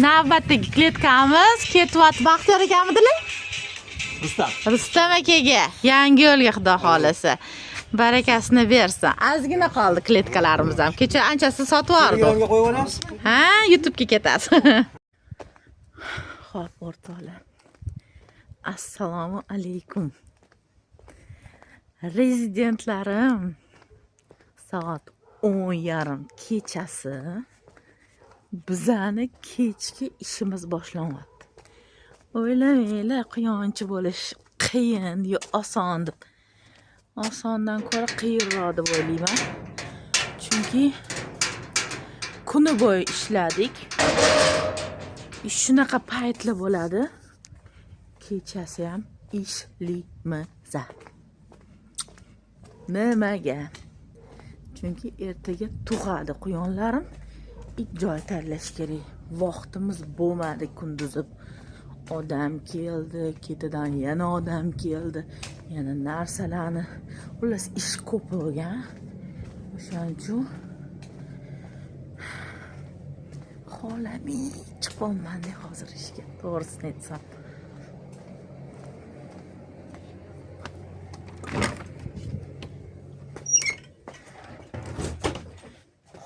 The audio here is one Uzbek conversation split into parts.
Navbatdagi kletkamiz ketyapti. Baxtiyor akamidilar? Rustam akaga yangi yo'lga xudo xolasa. Barakasini bersin. Ozgina qoldi kletkalarimiz ham. Kecha anchasi sotib yubordik. Yo'lga qo'yib olamiz. Ha, YouTube'ga ketasiz. Xo'p, o'rtoqlar. Assalomu alaykum. Rezidentlarim soat 10:30 kechasi bizani kechki ishimiz boshlanyapti. O'ylamanglar, quyonchi bo'lish qiyin yo oson deb. Osondan ko'ra qiyinroq deb o'ylayman. Chunki kuni bo'yi ishladik. Shunaqa paytlar bo'ladi. Kechasi ham ishlaymiz. Nimaga? Chunki ertaga tug'adi quyonlarim. Joy tanlash kerak. Vaqtimiz bo'lmadi kunduzib. Odam keldi, ketidan yana odam keldi. Yana narsalarni. Xullas ish ko'p bo'lgan. O'shaning uchun xolamay chiqolman hozir ishga. To'g'risini aytsam.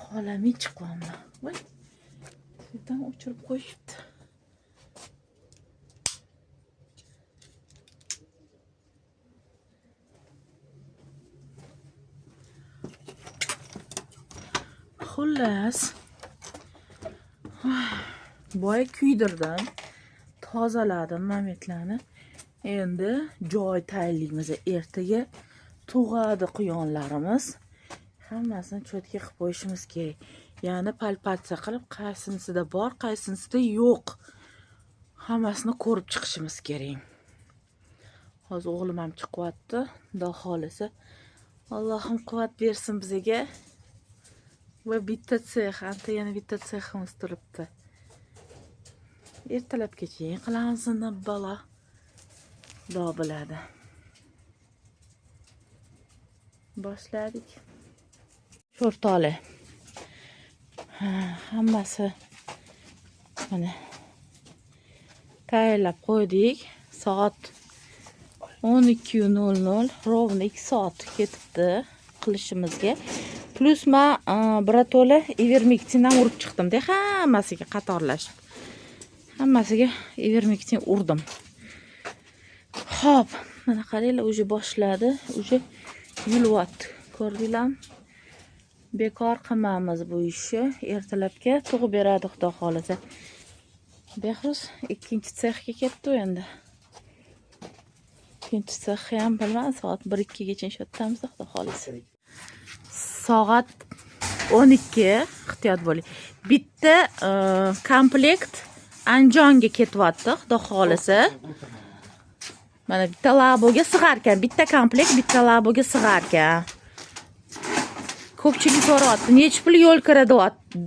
Xolamay chiqolman. Voy. Sizdan o'chirib qo'yibdi. Xullas, boya kuydirdim, tozaladim mametlarni. Endi joy tayinlaymiz. Ertaga tug'adi quyonlarimiz. Hammasini cho'tga qilib qo'yishimiz kerak. Ya'ni palpatsiya qilib, qaysinisida bor, qaysinisida yo'q. Hammasini ko'rib chiqishimiz kerak. Hozir o'g'lim ham chiqyapti. Xudo xolasa, Allohim quvvat bersin bizga. Va bitta sex, anta yana bitta seximiz turibdi. Ertalabgacha qilamiz balo. Xudo biladi. Boshladik. Sho'rtoli. Hammasi mana tayyorlab qo'ydik. Soat 12:00, rovna 2 soat ketibdi qilishimizga. Plus men birato'la ivermektin ham urib chiqdim-da, hammasiga qatorlashib. Hammasiga ivermektin urdim. Xo'p, mana qaranglar, uje boshladi, uje yulyapti. Ko'rdinglarmi? Bekor qilmaymiz bu ishni. Ertalabga tug'ib beradi xudo xolasa. Behruz ikkinchi sexga ketdi endi. Ikkinchi sexga ham bilmadim, soat 1-2 gacha ishlatamiz xudo xolasa. Soat 12, ehtiyot bo'ling. Bitta komplekt Anjonga ketyapti, xudo xolasa. Mana bitta laboga sig'ar ekan, bitta komplekt bitta laboga sig'ar ekan. Ko'pchilik so'rayapti, necha pul yo'l kiradi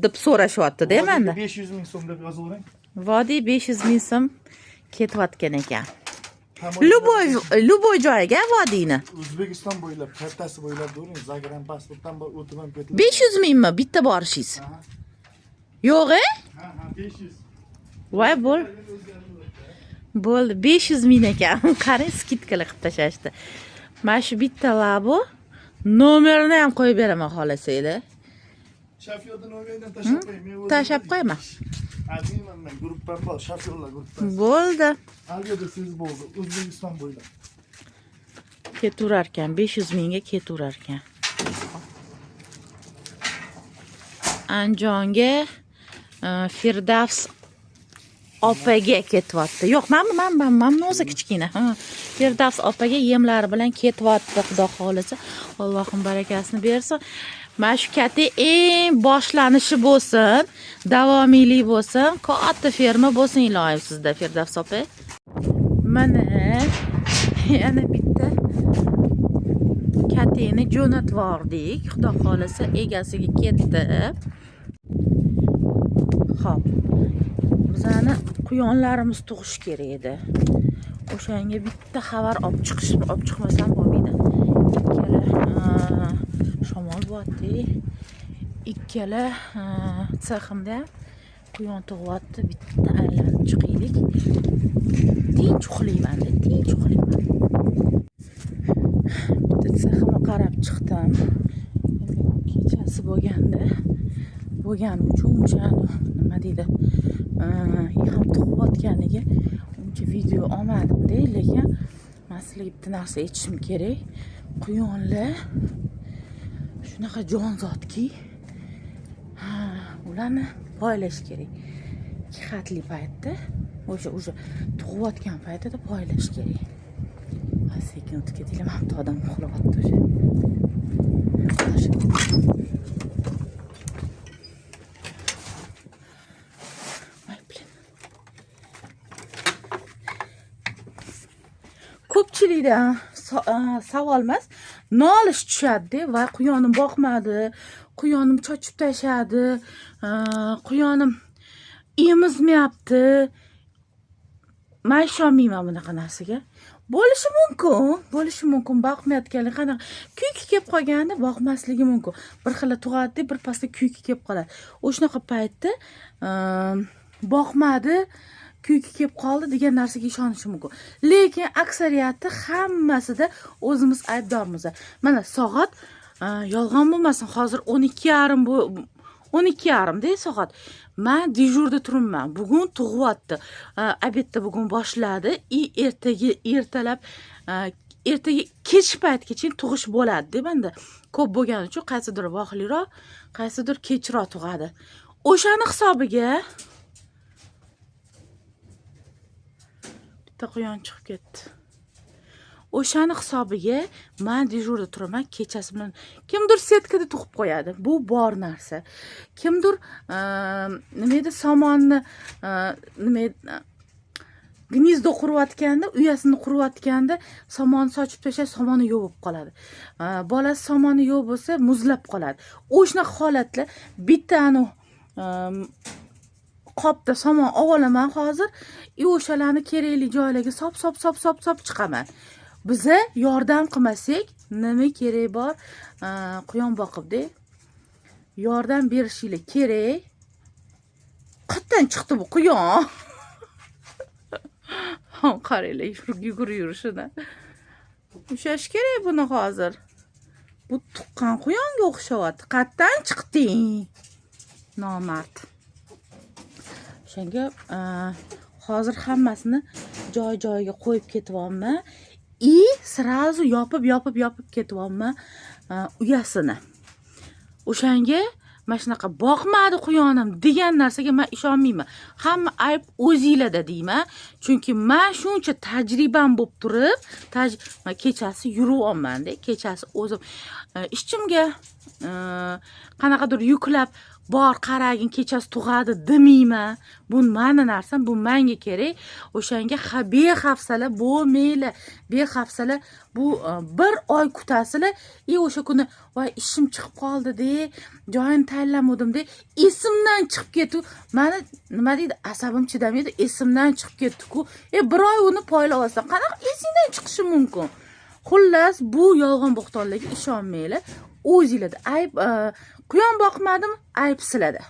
deb so'rashyapti-da menda. 500 ming so'm deb yozavering. Vodiy 500 ming so'm ketyapti ekan. Luboy joyiga vodiyni. O'zbekiston bo'ylab, kartasi bo'ylab bo'ling, Zagram pasportdan o'tib ham ketadi. 500 mingmi bitta borishingiz? Yo'q-e? Ha, 500. Voy bo'ldi 500 ming ekan. Qarang, skidkalar qilib tashashdi. Mana shu bitta labo nomerini ham qo'yib beraman xohlasanglar. Shofyordan nomerdan tashab qo'ying. Tashab qo'yaman. Aziman men guruhdan bor, shofyorlar guruhdan. Bo'ldi. Albatta siz bo'ldi, O'zbekiston bo'ylab. Ketaverar ekan, 500 mingga ketaverar ekan. Anjonga Firdavs opaga ketyapti. Yo'q, men o'zi kichkina. Firdavs opaga yemlari bilan ketyapti, xudo xolasa. Allohim barakasini bersin. Mana shu katta eng boshlanishi bo'lsin, davomiylik bo'lsin, katta ferma bo'lsin iloyim sizda, Firdavs opa. Mana yana bitta katini jo'natib yubordik. Xudo xolasa egasiga ketdi. Xo'p. Bizani quyonlarimiz tug'ish kerak edi. O'shanga bitta xabar olib chiqmasam bo'lmaydi. Ikkala shamol bo'tdi. Ikkala seximda Quyon tug'yapti, bitta aylanib chiqaylik. Tinch uxlayman-da, tinch uxlayman. Bitta sahifga qarab chiqdim. Kechasi bo'lgani uchun nima deydi? Ham tug'yotganiga uncha video olmadim-da, lekin men sizlarga bitta narsa aytishim kerak. Quyonlar shunaqa jonzotki, ularni poylash kerak. 2 xatli paytda, o'sha tug'yotgan paytida poylash kerak. Sekin o'tib ketinglar, ham odam uxlayapti o'sha. Ko'pchilikda savol emas, nolish tushadi va quyonim boqmadi, quyonim chochib tashladi, quyonim emizmayapti. Men ishonmayman bunaqa narsaga. Bo'lishi mumkin, boqmayotganlar qanaqa kuyki kelib qolganda boqmasligi mumkin. Bir xil tug'adi, bir pasda kuyki kelib qoladi. O'shanaqa paytda boqmadi, kuyki kelib qoldi degan narsaga ishonish mumkin. Lekin aksariyati hammasida o'zimiz aybdormiz. Mana soat yolg'on bo'lmasin, hozir 12:30 soat. Men dejurda turibman. Bugun tug'yapti. Obedda bugun boshladi. Ertaga kech paytgacha tug'ish bo'ladi menda. Ko'p bo'lgani uchun qaysidir vaqtliroq, qaysidir kechroq tug'adi. O'shani hisobiga bitta quyon chiqib ketdi. O'shani hisobiga men dejurda turaman, kechasi bilan kimdir setkada tug'ib qo'yadi. Bu bor narsa. Kimdir nima edi, somonni gnizdo qurayotganda, uyasini qurayotganda somonni sochib tashlab, somonni yovib qoladi. Bolasi somonni yovib bo'lsa, muzlab qoladi. O'shanaqa holatlar bittani qopda somon olaman hozir, o'shalarni kerakli joylarga sop chiqaman. Biza yordam qilmasak, nima kerak bor? Quyon boqibdi. Yordam berishinglar kerak. Qayerdan chiqdi bu quyon? Qaranglar, yugurishini. Ushlash kerak buni hozir. Bu tuqqan quyonga o'xshayapti. Qayerdan chiqding? Nomard. O'shanga hozir hammasini joy-joyiga qo'yib ketyapman. Srazu yopib ketyapman uyasini. O'shanga mana shunaqa boqmadi quyonim degan narsaga men ishonmayman. Hamma ayb o'zinglarda deyman. Chunki men shuncha tajribam bo'lib turib, kechasi yuryapman-da. Kechasi o'zim ishchimga qanaqadir yuklab bor qaragin kechasi tug'adi demayman. Bu meni narsam, bu menga kerak. O'shanga bexafsala bo'lmaylar. Bexafsala bu bir oy kutasizlar. O'sha kuni voy ishim chiqib qoldi-de, joyini tanlamadim-de, esimdan chiqib ketdi. Meni nima deydi, asabim chidamaydi, esimdan chiqib ketdi-ku. Bir oy uni poylab olsam, qanaqa esingdan chiqishi mumkin? Xullas, bu yolg'on bo'xtonlarga ishonmanglar. O'zinglarda ayb quyon boqmadim, ayb sizlarda.